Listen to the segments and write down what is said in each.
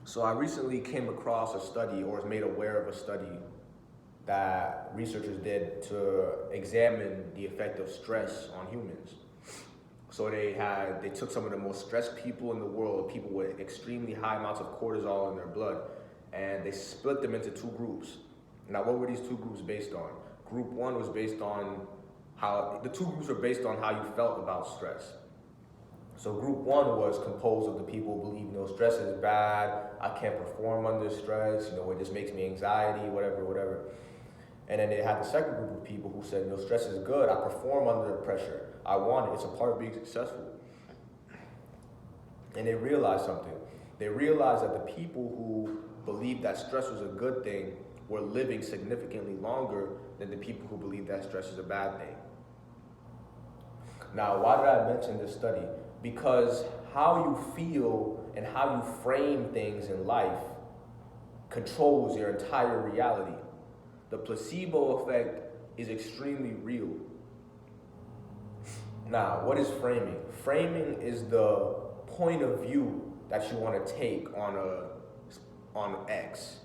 So I recently came across a study, or was made aware of a study that researchers did to examine the effect of stress on humans. So they took some of the most stressed people in the world, people with extremely high amounts of cortisol in their blood, and they split them into two groups. Now, what were these two groups based on? Group one was based on how the two groups were based on how you felt about stress. So group one was composed of the people who believe, stress is bad, I can't perform under stress, it just makes me anxiety, whatever. And then they had the second group of people who said, stress is good, I perform under pressure, I want it, it's a part of being successful. And they realized something. They realized that the people who believed that stress was a good thing were living significantly longer than the people who believed that stress is a bad thing. Now, why did I mention this study? Because how you feel and how you frame things in life controls your entire reality. The placebo effect is extremely real. Now, what is framing? Framing is the point of view that you want to take on X.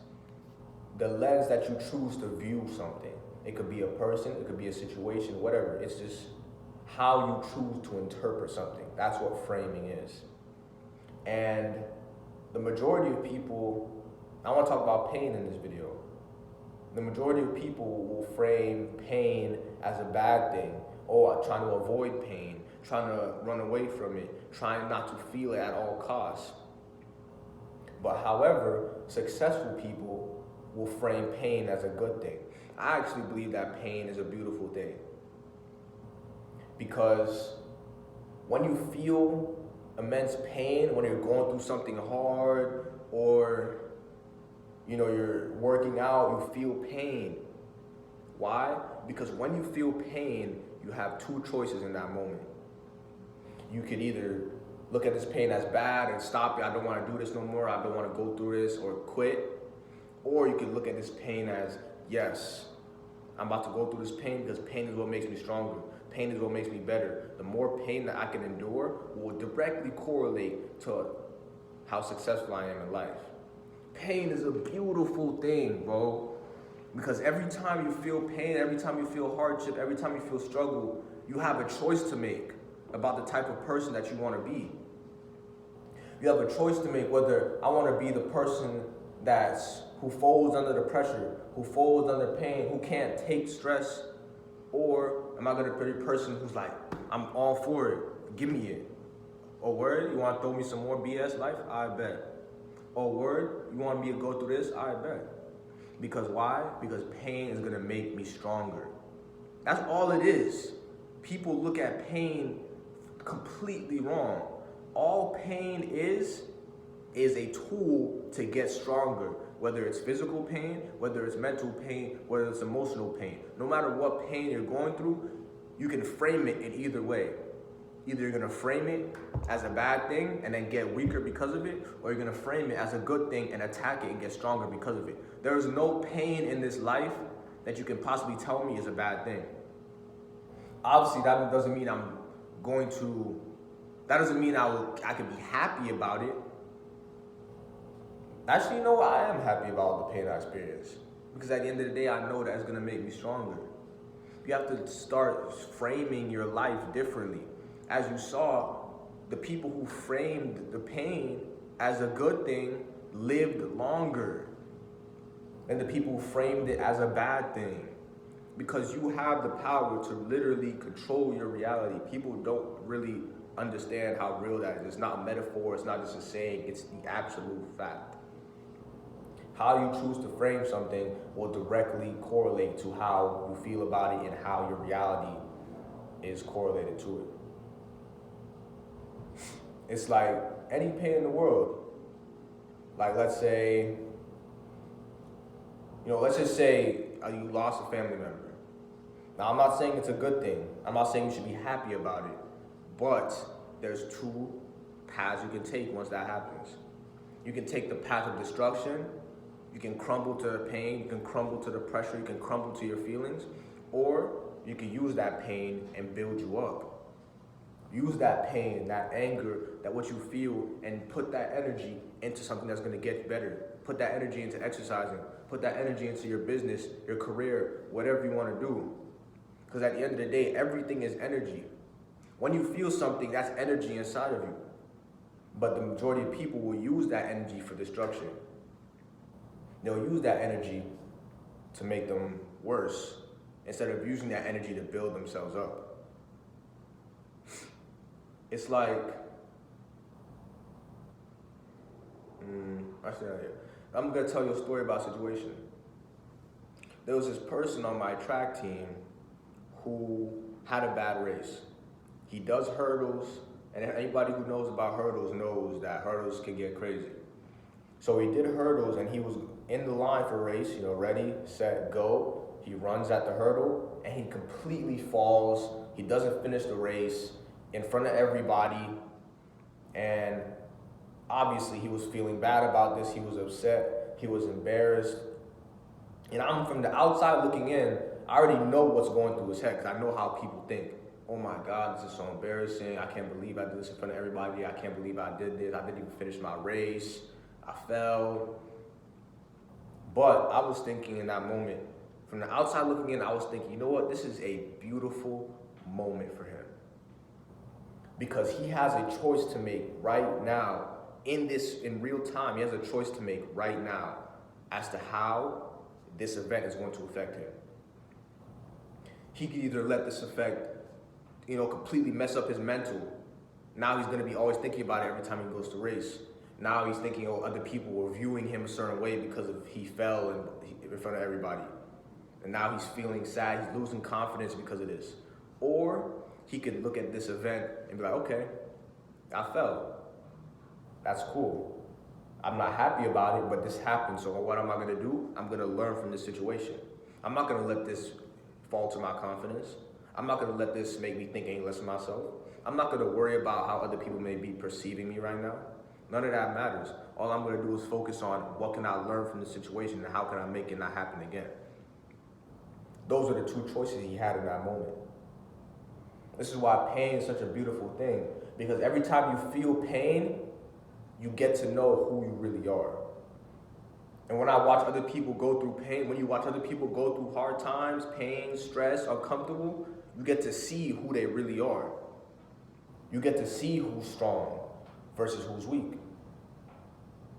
The lens that you choose to view something. It could be a person, it could be a situation, whatever. It's just how you choose to interpret something. That's what framing is. And the majority of people, I want to talk about pain in this video. The majority of people will frame pain as a bad thing, or trying to avoid pain, trying to run away from it, trying not to feel it at all costs. But however, successful people will frame pain as a good thing. I actually believe that pain is a beautiful thing. Because when you feel immense pain, when you're going through something hard, or you're working out, you feel pain. Why? Because when you feel pain, you have two choices in that moment. You could either look at this pain as bad and stop it, I don't want to do this no more, I don't want to go through this, or quit. Or you could look at this pain as, yes, I'm about to go through this pain because pain is what makes me stronger. Pain is what makes me better. The more pain that I can endure will directly correlate to how successful I am in life. Pain is a beautiful thing, bro. Because every time you feel pain, every time you feel hardship, every time you feel struggle, you have a choice to make about the type of person that you want to be. You have a choice to make whether I want to be the person who folds under the pressure, who folds under pain, who can't take stress, or am I going to be the person who's like, I'm all for it, give me it. Oh, word, you want to throw me some more BS life? I bet. Oh, word, you want me to go through this? I bet. Because why? Because pain is going to make me stronger. That's all it is. People look at pain completely wrong. All pain is a tool to get stronger. Whether it's physical pain, whether it's mental pain, whether it's emotional pain. No matter what pain you're going through, you can frame it in either way. Either you're going to frame it as a bad thing and then get weaker because of it, or you're going to frame it as a good thing and attack it and get stronger because of it. There is no pain in this life that you can possibly tell me is a bad thing. Obviously, that doesn't mean I can be happy about it. Actually, I am happy about the pain I experienced. Because at the end of the day, I know that it's going to make me stronger. You have to start framing your life differently. As you saw, the people who framed the pain as a good thing lived longer than the people who framed it as a bad thing. Because you have the power to literally control your reality. People don't really understand how real that is. It's not a metaphor, it's not just a saying, it's the absolute fact. How you choose to frame something will directly correlate to how you feel about it and how your reality is correlated to it. It's like any pain in the world. Like let's just say you lost a family member. Now I'm not saying it's a good thing. I'm not saying you should be happy about it. But there's two paths you can take once that happens. You can take the path of destruction. You can crumble to the pain, you can crumble to the pressure, you can crumble to your feelings, or you can use that pain and build you up. Use that pain, that anger, that what you feel, and put that energy into something that's gonna get better. Put that energy into exercising. Put that energy into your business, your career, whatever you wanna do. Because at the end of the day, everything is energy. When you feel something, that's energy inside of you. But the majority of people will use that energy for destruction. They'll use that energy to make them worse instead of using that energy to build themselves up. It's like, I'm gonna tell you a story about a situation. There was this person on my track team who had a bad race. He does hurdles, and anybody who knows about hurdles knows that hurdles can get crazy. So he did hurdles, and he was in the line for race, ready, set, go. He runs at the hurdle, and he completely falls. He doesn't finish the race in front of everybody, and obviously he was feeling bad about this. He was upset. He was embarrassed. And I'm from the outside looking in. I already know what's going through his head because I know how people think. Oh my God, this is so embarrassing. I can't believe I did this in front of everybody. I can't believe I did this. I didn't even finish my race. I fell. But I was thinking in that moment, from the outside looking in, I was thinking, you know what? This is a beautiful moment for him. Because he has a choice to make right now, in real time. He has a choice to make right now as to how this event is going to affect him. He could either let this effect, completely mess up his mental. Now he's going to be always thinking about it every time he goes to race. Now he's thinking, other people were viewing him a certain way because he fell in front of everybody. And now he's feeling sad. He's losing confidence because of this. Or he could look at this event and be like, okay, I fell. That's cool. I'm not happy about it, but this happened. So what am I going to do? I'm going to learn from this situation. I'm not going to let this falter my confidence. I'm not going to let this make me think any less of myself. I'm not going to worry about how other people may be perceiving me right now. None of that matters. All I'm going to do is focus on what can I learn from the situation and how can I make it not happen again. Those are the two choices he had in that moment. This is why pain is such a beautiful thing, because every time you feel pain, you get to know who you really are. And when I watch other people go through pain, when you watch other people go through hard times, pain, stress, uncomfortable, you get to see who they really are. You get to see who's strong versus who's weak.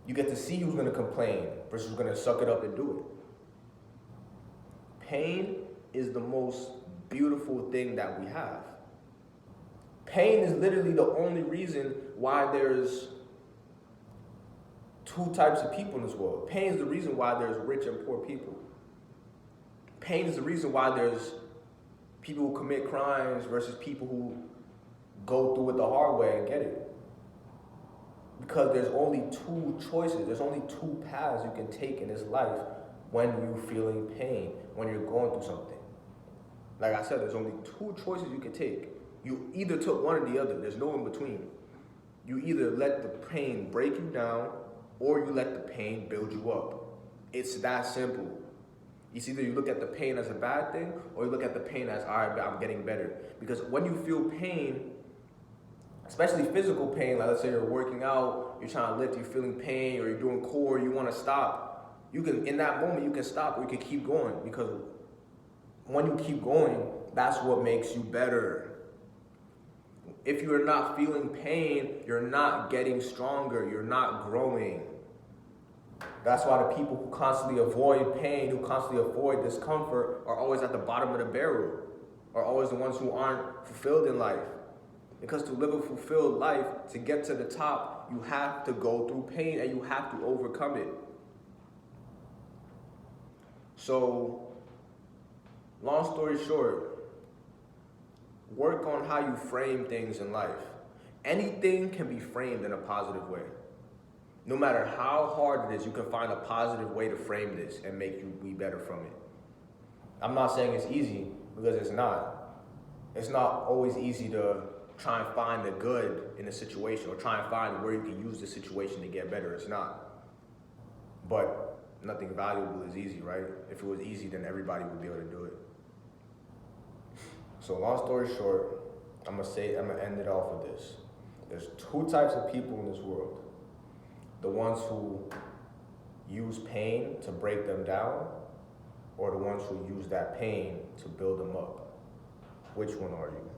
You get to see who's going to complain versus who's going to suck it up and do it. Pain is the most beautiful thing that we have. Pain is literally the only reason why there's two types of people in this world. Pain is the reason why there's rich and poor people. Pain is the reason why there's people who commit crimes versus people who go through it the hard way and get it. Because there's only two choices. There's only two paths you can take in this life when you're feeling pain, when you're going through something. Like I said, there's only two choices you can take. You either took one or the other. There's no in between. You either let the pain break you down or you let the pain build you up. It's that simple. It's either you look at the pain as a bad thing or you look at the pain as, all right, I'm getting better. Because when you feel pain, especially physical pain, like let's say you're working out, you're trying to lift, you're feeling pain, or you're doing core, you want to stop. You can, in that moment, you can stop or you can keep going, because when you keep going, that's what makes you better. If you're not feeling pain, you're not getting stronger, you're not growing. That's why the people who constantly avoid pain, who constantly avoid discomfort, are always at the bottom of the barrel, are always the ones who aren't fulfilled in life. Because to live a fulfilled life, to get to the top, you have to go through pain and you have to overcome it. So, long story short, work on how you frame things in life. Anything can be framed in a positive way. No matter how hard it is, you can find a positive way to frame this and make you be better from it. I'm not saying it's easy, because it's not. It's not always easy to try and find the good in a situation or try and find where you can use the situation to get better. It's not. But nothing valuable is easy, right? If it was easy, then everybody would be able to do it. So long story short, I'm gonna end it off with this. There's two types of people in this world. The ones who use pain to break them down, or the ones who use that pain to build them up. Which one are you?